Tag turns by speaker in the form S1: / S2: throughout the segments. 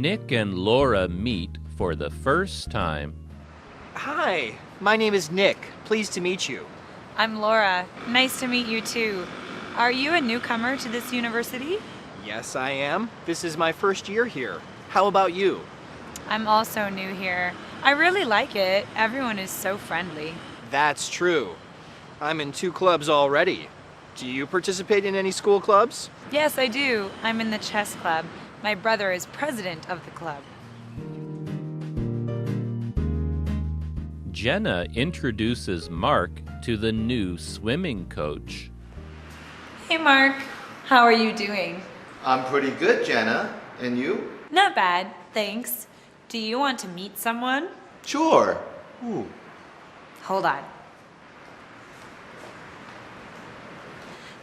S1: Nick and Laura meet for the first time.
S2: Hi, my name is Nick. Pleased to meet you.
S3: I'm Laura. Nice to meet you too. Are you a newcomer to this university?
S2: Yes, I am. This is my first year here. How about you?
S3: I'm also new here. I really like it. Everyone is so friendly.
S2: That's true. I'm in 2 clubs already. Do you participate in any school clubs?
S3: Yes, I do. I'm in the chess club. My brother is president of the club.
S1: Jenna introduces Mark to the new swimming coach.
S3: Hey, Mark. How are you doing?
S4: I'm pretty good, Jenna. And you?
S3: Not bad, thanks. Do you want to meet someone?
S4: Sure. Ooh.
S3: Hold on.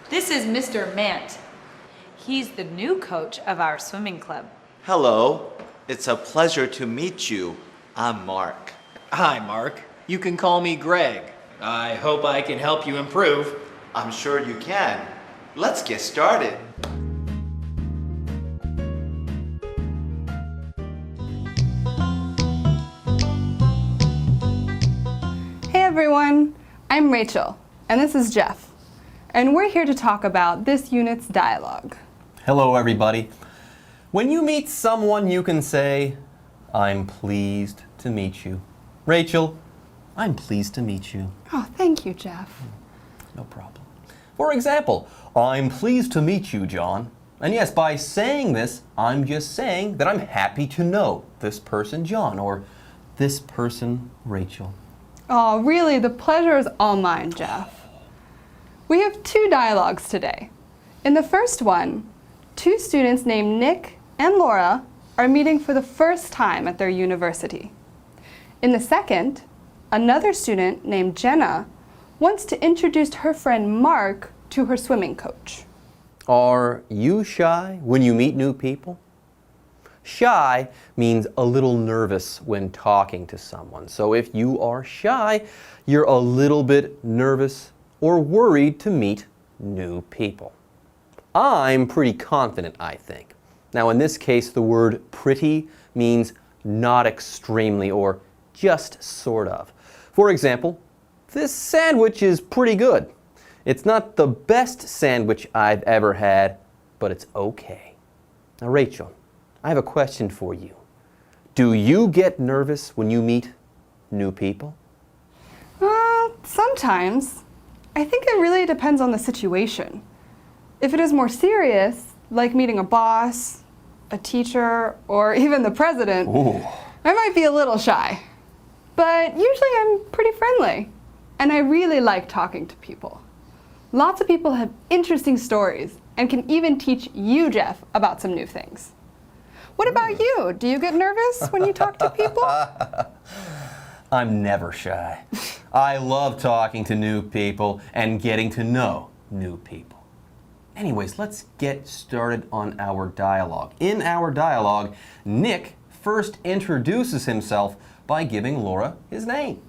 S3: This is Mr. Mant. He's the new coach of our swimming club.
S4: Hello. It's a pleasure to meet you. I'm Mark.
S2: Hi, Mark. You can call me Greg. I hope I can help you improve.
S4: I'm sure you can. Let's get started.
S5: Hey everyone, I'm Rachel, and this is Jeff, and we're here to talk about this unit's dialogue.
S6: Hello everybody. When you meet someone, you can say, I'm pleased to meet you. Rachel, I'm pleased to meet you.
S5: Oh, thank you, Jeff.
S6: No problem. For example, I'm pleased to meet you, John. And yes, by saying this, I'm just saying that I'm happy to know this person, John, or this person, Rachel.
S5: Oh, really, the pleasure is all mine, Jeff. We have 2 dialogues today. In the first one, 2 students named Nick and Laura are meeting for the first time at their university. In the second, another student named Jenna wants to introduce her friend Mark to her swimming coach.
S6: Are you shy when you meet new people? Shy means a little nervous when talking to someone. So if you are shy, you're a little bit nervous or worried to meet new people. I'm pretty confident, I think. Now, in this case, the word pretty means not extremely or just sort of. For example, this sandwich is pretty good. It's not the best sandwich I've ever had, but it's okay. Now, Rachel, I have a question for you. Do you get nervous when you meet new people?
S5: Sometimes. I think it really depends on the situation. If it is more serious, like meeting a boss, a teacher, or even the president,
S6: Ooh.
S5: I might be a little shy. But usually I'm pretty friendly, and I really like talking to people. Lots of people have interesting stories and can even teach you, Jeff, about some new things. What about you? Do you get nervous when you talk to people?
S6: I'm never shy. I love talking to new people and getting to know new people. Anyways, let's get started on our dialogue. In our dialogue, Nick first introduces himself by giving Laura his name.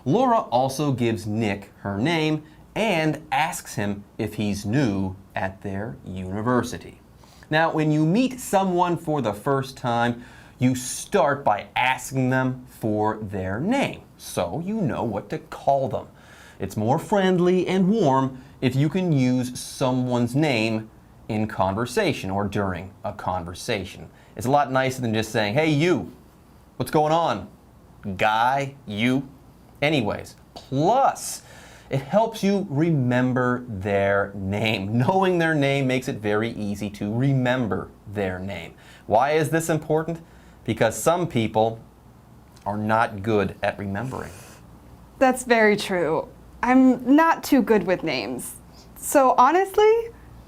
S6: Laura also gives Nick her name and asks him if he's new at their university. Now, when you meet someone for the first time, you start by asking them for their name, so you know what to call them. It's more friendly and warm if you can use someone's name in conversation or during a conversation. It's a lot nicer than just saying, hey, you, what's going on? Guy, you. Anyways, plus, it helps you remember their name. Knowing their name makes it very easy to remember their name. Why is this important? Because some people are not good at remembering.
S5: That's very true. I'm not too good with names. So honestly,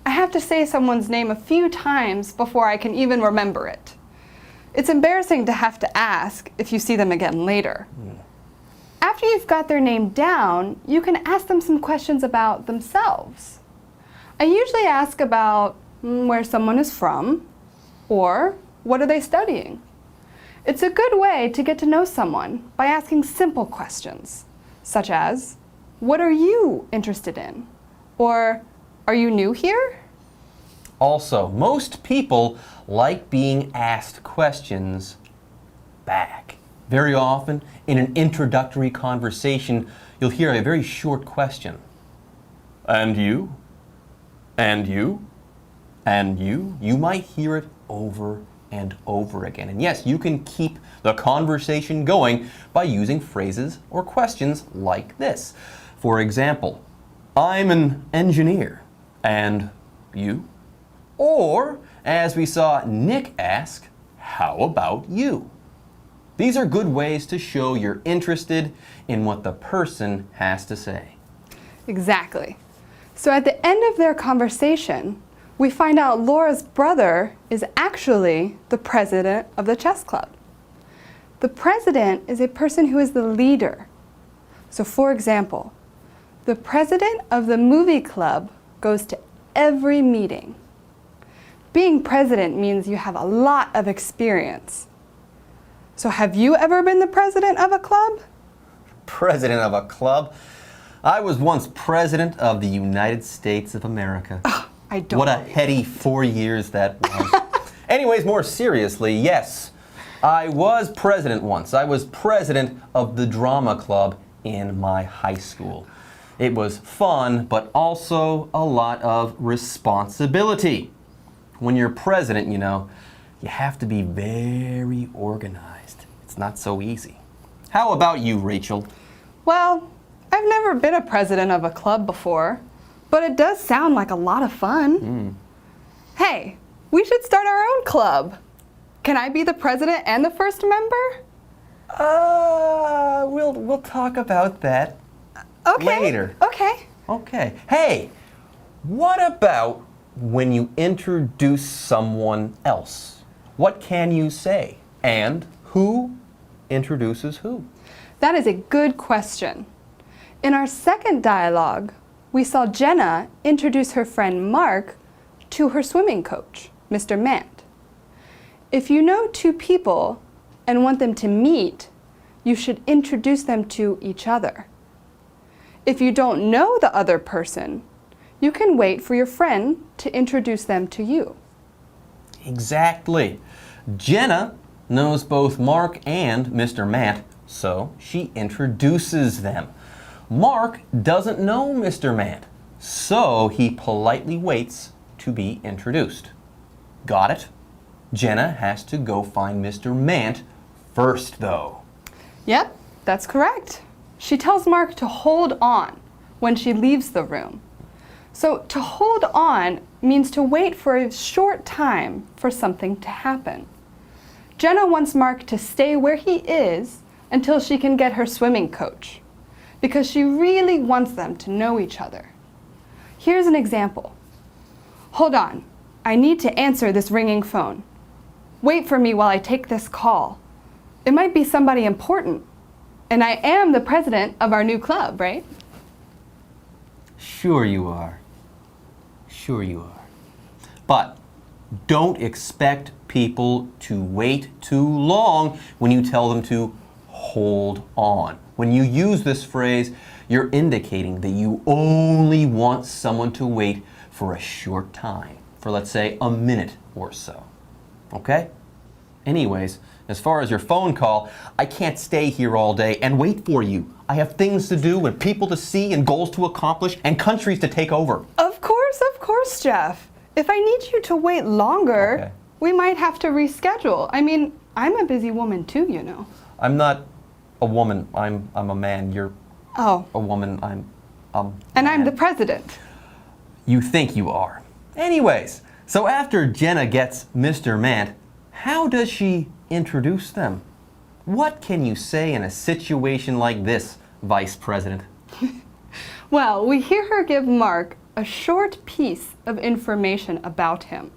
S5: I have to say someone's name a few times before I can even remember it. It's embarrassing to have to ask if you see them again later. After you've got their name down, you can ask them some questions about themselves. I usually ask about where someone is from, or what are they studying. It's a good way to get to know someone by asking simple questions, such as, what are you interested in? Or, are you new here?
S6: Also, most people like being asked questions back. Very often, in an introductory conversation, you'll hear a very short question. And you? And you? And you? You might hear it over and over again. And yes, you can keep the conversation going by using phrases or questions like this. For example, I'm an engineer. And you? Or, as we saw Nick ask, how about you? These are good ways to show you're interested in what the person has to say.
S5: Exactly. So at the end of their conversation, we find out Laura's brother is actually the president of the chess club. The president is a person who is the leader. So for example, the president of the movie club goes to every meeting. Being president means you have a lot of experience. So have you ever been the president of a club?
S6: President of a club? I was once president of the United States of America.
S5: I don't.
S6: What a heady 4 years that was. Anyways, more seriously, yes, I was president once. I was president of the drama club in my high school. It was fun, but also a lot of responsibility. When you're president, you know, you have to be very organized. It's not so easy. How about you, Rachel?
S5: Well, I've never been a president of a club before, but it does sound like a lot of fun. Hey, we should start our own club. Can I be the president and the first member?
S6: We'll talk about that
S5: Okay.
S6: later.
S5: Okay.
S6: Okay. Hey, what about when you introduce someone else? What can you say? And who introduces who?
S5: That is a good question. In our second dialogue, we saw Jenna introduce her friend Mark to her swimming coach, Mr. Mant. If you know two people and want them to meet, you should introduce them to each other. If you don't know the other person, you can wait for your friend to introduce them to you.
S6: Exactly. Jenna knows both Mark and Mr. Mant, so she introduces them. Mark doesn't know Mr. Mant, so he politely waits to be introduced. Got it? Jenna has to go find Mr. Mant first, though.
S5: Yep, that's correct. She tells Mark to hold on when she leaves the room. So to hold on means to wait for a short time for something to happen. Jenna wants Mark to stay where he is until she can get her swimming coach, because she really wants them to know each other. Here's an example. Hold on, I need to answer this ringing phone. Wait for me while I take this call. It might be somebody important, and I am the president of our new club, right?
S6: Sure you are. Sure you are. But don't expect people to wait too long when you tell them to hold on. When you use this phrase, you're indicating that you only want someone to wait for a short time, for let's say a minute or so. Okay? Anyways, as far as your phone call, I can't stay here all day and wait for you. I have things to do and people to see and goals to accomplish and countries to take over.
S5: Of course, Jeff. If I need you to wait longer,
S6: Okay.
S5: we might have to reschedule. I mean, I'm a busy woman too, you know.
S6: I'm not a woman. I'm a man. You're
S5: Oh,
S6: a woman. I'm
S5: and I'm
S6: man.
S5: the president.
S6: You think you are. Anyways, so after Jenna gets Mr. Mant, how does she introduce them? What can you say in a situation like this, Vice President?
S5: Well, we hear her give Mark a short piece of information about him,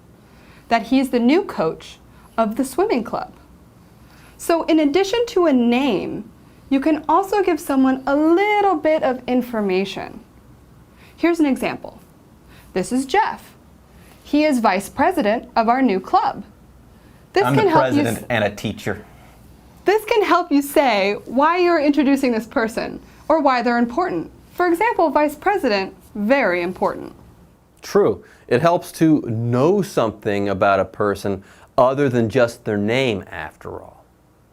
S5: that he's the new coach of the swimming club. So in addition to a name, you can also give someone a little bit of information. Here's an example. This is Jeff. He is vice president of our new club. This
S6: I'm
S5: can
S6: the
S5: help
S6: president
S5: you.
S6: and a teacher.
S5: This can help you say why you're introducing this person or why they're important. For example, vice president, very important.
S6: True. It helps to know something about a person other than just their name, after all.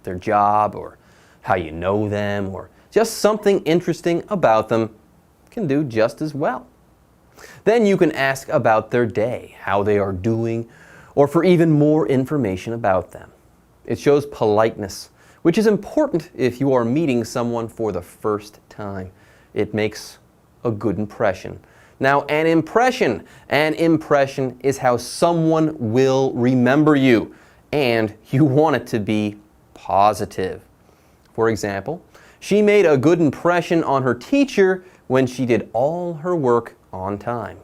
S6: Their job, or how you know them, or just something interesting about them can do just as well. Then you can ask about their day, how they are doing, or for even more information about them. It shows politeness, which is important if you are meeting someone for the first time. It makes a good impression. Now, an impression is how someone will remember you, and you want it to be positive. For example, she made a good impression on her teacher when she did all her work on time.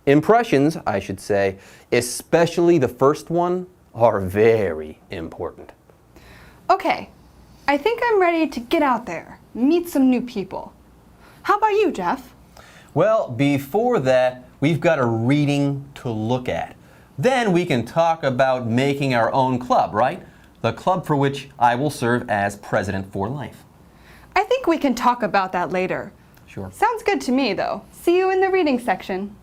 S6: Impressions, I should say, especially the first one, are very important.
S5: Okay, I think I'm ready to get out there, meet some new people. How about you, Jeff?
S6: Well, before that, we've got a reading to look at. Then we can talk about making our own club, right? The club for which I will serve as president for life.
S5: I think we can talk about that later.
S6: Sure.
S5: Sounds good to me, though. See you in the reading section.